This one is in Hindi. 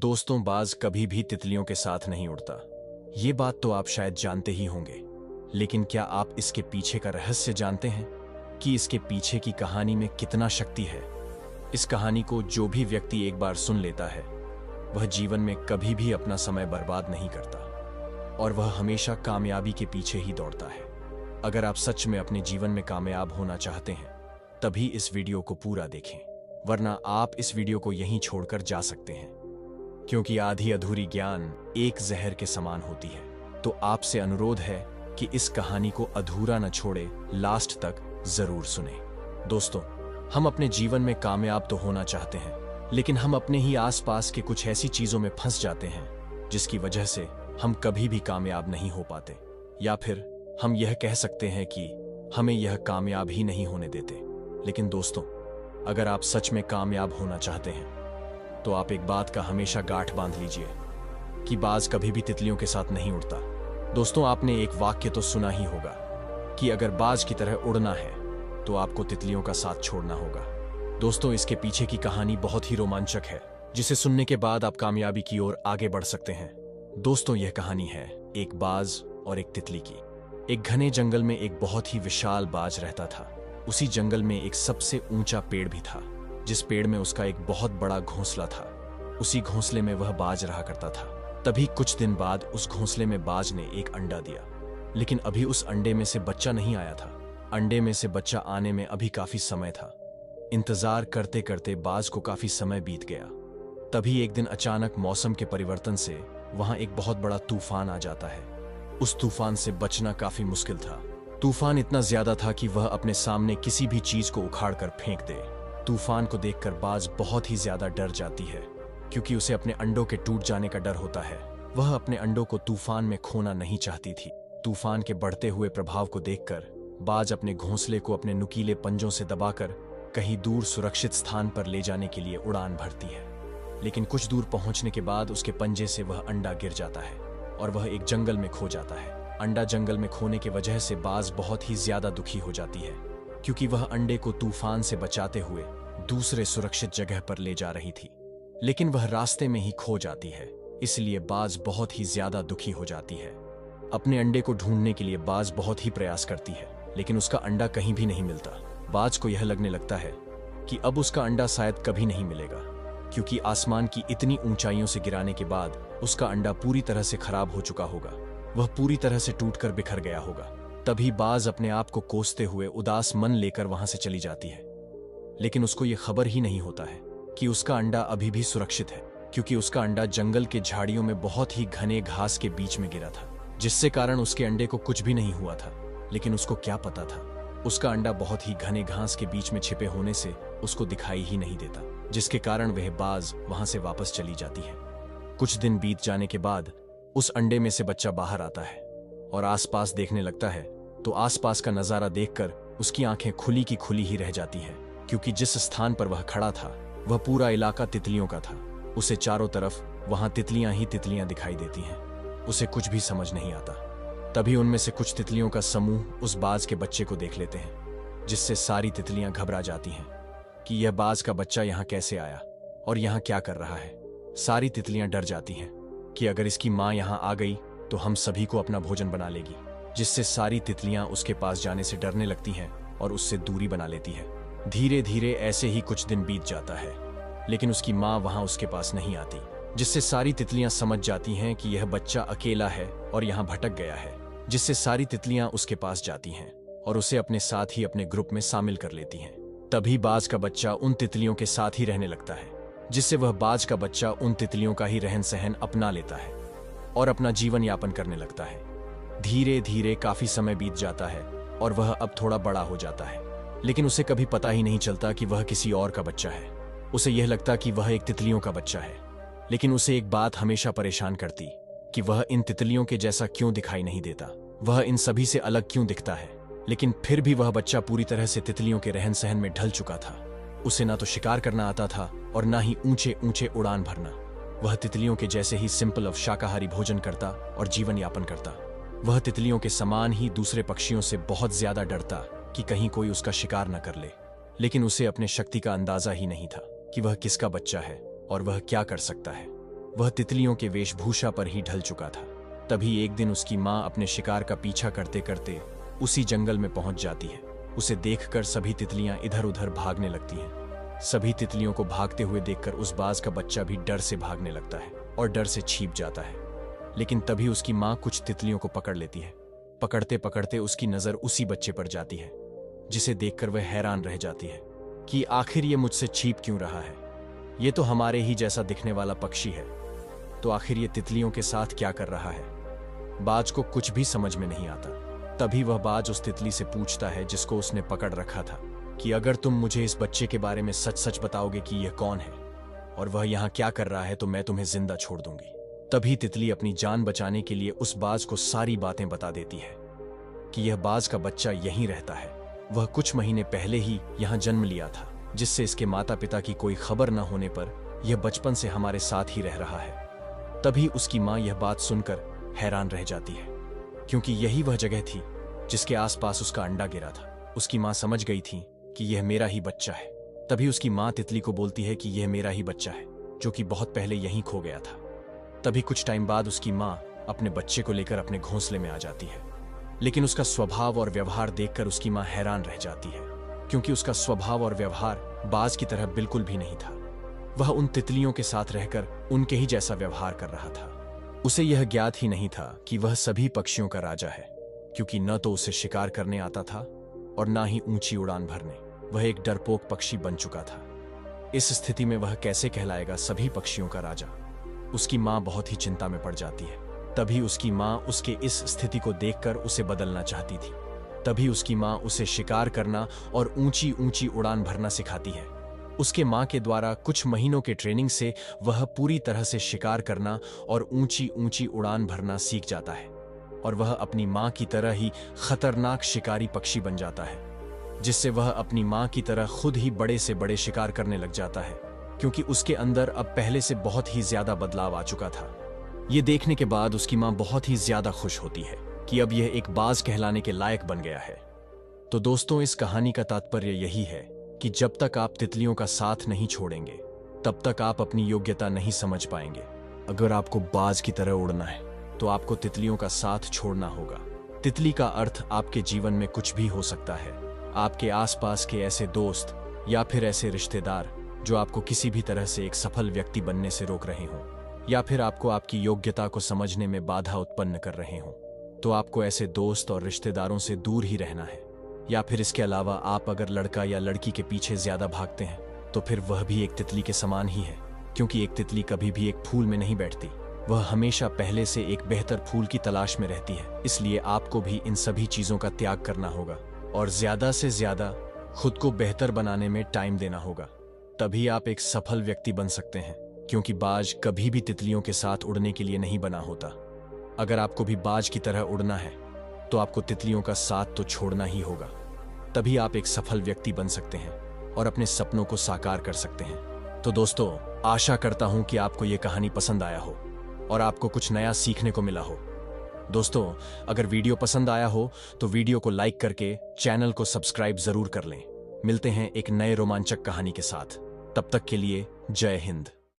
दोस्तों, बाज कभी भी तितलियों के साथ नहीं उड़ता। ये बात तो आप शायद जानते ही होंगे, लेकिन क्या आप इसके पीछे का रहस्य जानते हैं कि इसके पीछे की कहानी में कितना शक्ति है? इस कहानी को जो भी व्यक्ति एक बार सुन लेता है, वह जीवन में कभी भी अपना समय बर्बाद नहीं करता और वह हमेशा कामयाबी के पीछे ही दौड़ता है। अगर आप सच में अपने जीवन में कामयाब होना चाहते हैं, तभी इस वीडियो को पूरा देखें, वरना आप इस वीडियो को यहीं छोड़कर जा सकते हैं, क्योंकि आधी अधूरी ज्ञान एक जहर के समान होती है। तो आपसे अनुरोध है कि इस कहानी को अधूरा न छोड़े, लास्ट तक जरूर सुने। दोस्तों, हम अपने जीवन में कामयाब तो होना चाहते हैं, लेकिन हम अपने ही आसपास के कुछ ऐसी चीजों में फंस जाते हैं जिसकी वजह से हम कभी भी कामयाब नहीं हो पाते, या फिर हम यह कह सकते हैं कि हमें यह कामयाब ही नहीं होने देते। लेकिन दोस्तों, अगर आप सच में कामयाब होना चाहते हैं, तो आप एक बात का हमेशा गांठ बांध लीजिए कि बाज कभी भी तितलियों के साथ नहीं उड़ता। दोस्तों, आपने एक वाक्य तो सुना ही होगा कि अगर बाज की तरह उड़ना है तो आपको तितलियों का साथ छोड़ना होगा। दोस्तों, इसके पीछे की कहानी बहुत ही रोमांचक है, जिसे सुनने के बाद आप कामयाबी की ओर आगे बढ़ सकते हैं। दोस्तों, यह कहानी है एक बाज और एक तितली की। एक घने जंगल में एक बहुत ही विशाल बाज रहता था। उसी जंगल में एक सबसे ऊंचा पेड़ भी था, जिस पेड़ में उसका एक बहुत बड़ा घोंसला था। उसी घोंसले में वह बाज रहा करता था। तभी कुछ दिन बाद उस घोंसले में बाज ने एक अंडा दिया, लेकिन अभी उस अंडे में से बच्चा नहीं आया था। अंडे में से बच्चा आने में अभी काफी समय था। इंतजार करते करते बाज को काफी समय बीत गया। तभी एक दिन अचानक मौसम के परिवर्तन से वहां एक बहुत बड़ा तूफान आ जाता है। उस तूफान से बचना काफी मुश्किल था। तूफान इतना ज्यादा था कि वह अपने सामने किसी भी चीज को उखाड़ कर फेंक दे। तूफान को देखकर बाज बहुत ही ज्यादा डर जाती है, क्योंकि उसे अपने अंडों के टूट जाने का डर होता है। वह अपने अंडों को तूफान में खोना नहीं चाहती थी। तूफान के बढ़ते हुए प्रभाव को देखकर बाज अपने घोंसले को अपने नुकीले पंजों से दबाकर कहीं दूर सुरक्षित स्थान पर ले जाने के लिए उड़ान भरती है। लेकिन कुछ दूर पहुंचने के बाद उसके पंजे से वह अंडा गिर जाता है और वह एक जंगल में खो जाता है। अंडा जंगल में खोने की वजह से बाज बहुत ही ज्यादा दुखी हो जाती है, क्योंकि वह अंडे को तूफान से बचाते हुए दूसरे सुरक्षित जगह पर ले जा रही थी, लेकिन वह रास्ते में ही खो जाती है। इसलिए बाज बहुत ही ज्यादा दुखी हो जाती है। अपने अंडे को ढूंढने के लिए बाज बहुत ही प्रयास करती है, लेकिन उसका अंडा कहीं भी नहीं मिलता। बाज को यह लगने लगता है कि अब उसका अंडा शायद कभी नहीं मिलेगा, क्योंकि आसमान की इतनी ऊंचाइयों से गिराने के बाद उसका अंडा पूरी तरह से खराब हो चुका होगा। वह पूरी तरह से टूटकर बिखर गया होगा। तभी बाज अपने आप को कोसते हुए उदास मन लेकर वहां से चली जाती है, लेकिन उसको यह खबर ही नहीं होता है कि उसका अंडा अभी भी सुरक्षित है, क्योंकि उसका अंडा जंगल के झाड़ियों में बहुत ही घने घास के बीच में गिरा था, जिससे कारण उसके अंडे को कुछ भी नहीं हुआ था। लेकिन उसको क्या पता था, उसका अंडा बहुत ही घने घास के बीच में छिपे होने से उसको दिखाई ही नहीं देता, जिसके कारण वह बाज वहां से वापस चली जाती है। कुछ दिन बीत जाने के बाद उस अंडे में से बच्चा बाहर आता है और आसपास देखने लगता है, तो आसपास का नजारा देखकर उसकी आंखें खुली की खुली ही रह जाती हैं, क्योंकि जिस स्थान पर वह खड़ा था वह पूरा इलाका तितलियों का था। उसे चारों तरफ वहां तितलियां ही तितलियां दिखाई देती हैं। उसे कुछ भी समझ नहीं आता। तभी उनमें से कुछ तितलियों का समूह उस बाज के बच्चे को देख लेते हैं, जिससे सारी तितलियां घबरा जाती हैं कि यह बाज का बच्चा यहाँ कैसे आया और यहाँ क्या कर रहा है। सारी तितलियां डर जाती हैं कि अगर इसकी माँ यहाँ आ गई तो हम सभी को अपना भोजन बना लेगी, जिससे सारी तितलियां उसके पास जाने से डरने लगती हैं और उससे दूरी बना लेती है। धीरे धीरे ऐसे ही कुछ दिन बीत जाता है, लेकिन उसकी माँ वहां उसके पास नहीं आती, जिससे सारी तितलियां समझ जाती हैं कि यह बच्चा अकेला है और यहाँ भटक गया है, जिससे सारी तितलियां उसके पास जाती हैं और उसे अपने साथ ही अपने ग्रुप में शामिल कर लेती हैं। तभी बाज का बच्चा उन तितलियों के साथ ही रहने लगता है, जिससे वह बाज का बच्चा उन तितलियों का ही रहन सहन अपना लेता है और अपना जीवन यापन करने लगता है। धीरे धीरे काफी समय बीत जाता है और वह अब थोड़ा बड़ा हो जाता है, लेकिन उसे कभी पता ही नहीं चलता कि वह किसी और का बच्चा है। उसे यह लगता कि वह एक तितलियों का बच्चा है, लेकिन उसे एक बात हमेशा परेशान करती कि वह इन तितलियों के जैसा क्यों दिखाई नहीं देता, वह इन सभी से अलग क्यों दिखता है। लेकिन फिर भी वह बच्चा पूरी तरह से तितलियों के रहन सहन में ढल चुका था। उसे ना तो शिकार करना आता था और ना ही ऊंचे ऊंचे उड़ान भरना। वह तितलियों के जैसे ही सिंपल और शाकाहारी भोजन करता और जीवन यापन करता। वह तितलियों के समान ही दूसरे पक्षियों से बहुत ज्यादा डरता कि कहीं कोई उसका शिकार न कर ले, लेकिन उसे अपने शक्ति का अंदाजा ही नहीं था कि वह किसका बच्चा है और वह क्या कर सकता है। वह तितलियों के वेशभूषा पर ही ढल चुका था। तभी एक दिन उसकी माँ अपने शिकार का पीछा करते करते उसी जंगल में पहुंच जाती है। उसे देखकर सभी तितलियां इधर उधर भागने लगती हैं। सभी तितलियों को भागते हुए देखकर उस बाज का बच्चा भी डर से भागने लगता है और डर से छिप जाता है। लेकिन तभी उसकी माँ कुछ तितलियों को पकड़ लेती है। पकड़ते पकड़ते उसकी नजर उसी बच्चे पर जाती है, जिसे देखकर वह हैरान रह जाती है कि आखिर ये मुझसे छिप क्यों रहा है। ये तो हमारे ही जैसा दिखने वाला पक्षी है, तो आखिर ये तितलियों के साथ क्या कर रहा है। बाज को कुछ भी समझ में नहीं आता। तभी वह बाज उस तितली से पूछता है जिसको उसने पकड़ रखा था कि अगर तुम मुझे इस बच्चे के बारे में सच सच बताओगे कि यह कौन है और वह यहाँ क्या कर रहा है, तो मैं तुम्हें जिंदा छोड़ दूंगी। तभी तितली अपनी जान बचाने के लिए उस बाज को सारी बातें बता देती है कि यह बाज का बच्चा यहीं रहता है। वह कुछ महीने पहले ही यहाँ जन्म लिया था, जिससे इसके माता पिता की कोई खबर न होने पर यह बचपन से हमारे साथ ही रह रहा है। तभी उसकी माँ यह बात सुनकर हैरान रह जाती है, क्योंकि यही वह जगह थी जिसके आसपास उसका अंडा गिरा था। उसकी माँ समझ गई थी कि यह मेरा ही बच्चा है। तभी उसकी माँ तितली को बोलती है कि यह मेरा ही बच्चा है, जो कि बहुत पहले यहीं खो गया था। तभी कुछ टाइम बाद उसकी माँ अपने बच्चे को लेकर अपने घोंसले में आ जाती है, लेकिन उसका स्वभाव और व्यवहार देखकर उसकी माँ हैरान रह जाती है, क्योंकि उसका स्वभाव और व्यवहार बाज की तरह बिल्कुल भी नहीं था। वह उन तितलियों के साथ रहकर उनके ही जैसा व्यवहार कर रहा था। उसे यह ज्ञात ही नहीं था कि वह सभी पक्षियों का राजा है, क्योंकि न तो उसे शिकार करने आता था और ना ही ऊंची उड़ान भरने। वह एक डरपोक पक्षी बन चुका था। इस स्थिति में वह कैसे कहलाएगा सभी पक्षियों का राजा। उसकी माँ बहुत ही चिंता में पड़ जाती है। तभी उसकी माँ उसके इस स्थिति को देखकर उसे बदलना चाहती थी। तभी उसकी माँ उसे शिकार करना और ऊंची ऊंची उड़ान भरना सिखाती है। उसके माँ के द्वारा कुछ महीनों के ट्रेनिंग से वह पूरी तरह से शिकार करना और ऊंची ऊंची उड़ान भरना सीख जाता है, और वह अपनी माँ की तरह ही खतरनाक शिकारी पक्षी बन जाता है, जिससे वह अपनी माँ की तरह खुद ही बड़े से बड़े शिकार करने लग जाता है, क्योंकि उसके अंदर अब पहले से बहुत ही ज्यादा बदलाव आ चुका था। ये देखने के बाद उसकी माँ बहुत ही ज्यादा खुश होती है कि अब यह एक बाज कहलाने के लायक बन गया है। तो दोस्तों, इस कहानी का तात्पर्य यही है कि जब तक आप तितलियों का साथ नहीं छोड़ेंगे, तब तक आप अपनी योग्यता नहीं समझ पाएंगे। अगर आपको बाज की तरह उड़ना है, तो आपको तितलियों का साथ छोड़ना होगा। तितली का अर्थ आपके जीवन में कुछ भी हो सकता है। आपके आसपास के ऐसे दोस्त या फिर ऐसे रिश्तेदार जो आपको किसी भी तरह से एक सफल व्यक्ति बनने से रोक रहे हों, या फिर आपको आपकी योग्यता को समझने में बाधा उत्पन्न कर रहे हों, तो आपको ऐसे दोस्त और रिश्तेदारों से दूर ही रहना है। या फिर इसके अलावा आप अगर लड़का या लड़की के पीछे ज्यादा भागते हैं, तो फिर वह भी एक तितली के समान ही है, क्योंकि एक तितली कभी भी एक फूल में नहीं बैठती। वह हमेशा पहले से एक बेहतर फूल की तलाश में रहती है। इसलिए आपको भी इन सभी चीजों का त्याग करना होगा और ज्यादा से ज्यादा खुद को बेहतर बनाने में टाइम देना होगा। तभी आप एक सफल व्यक्ति बन सकते हैं, क्योंकि बाज कभी भी तितलियों के साथ उड़ने के लिए नहीं बना होता। अगर आपको भी बाज की तरह उड़ना है, तो आपको तितलियों का साथ तो छोड़ना ही होगा। तभी आप एक सफल व्यक्ति बन सकते हैं और अपने सपनों को साकार कर सकते हैं। तो दोस्तों, आशा करता हूं कि आपको यह कहानी पसंद आया हो और आपको कुछ नया सीखने को मिला हो। दोस्तों, अगर वीडियो पसंद आया हो तो वीडियो को लाइक करके चैनल को सब्सक्राइब जरूर कर लें। मिलते हैं एक नए रोमांचक कहानी के साथ। तब तक के लिए जय हिंद।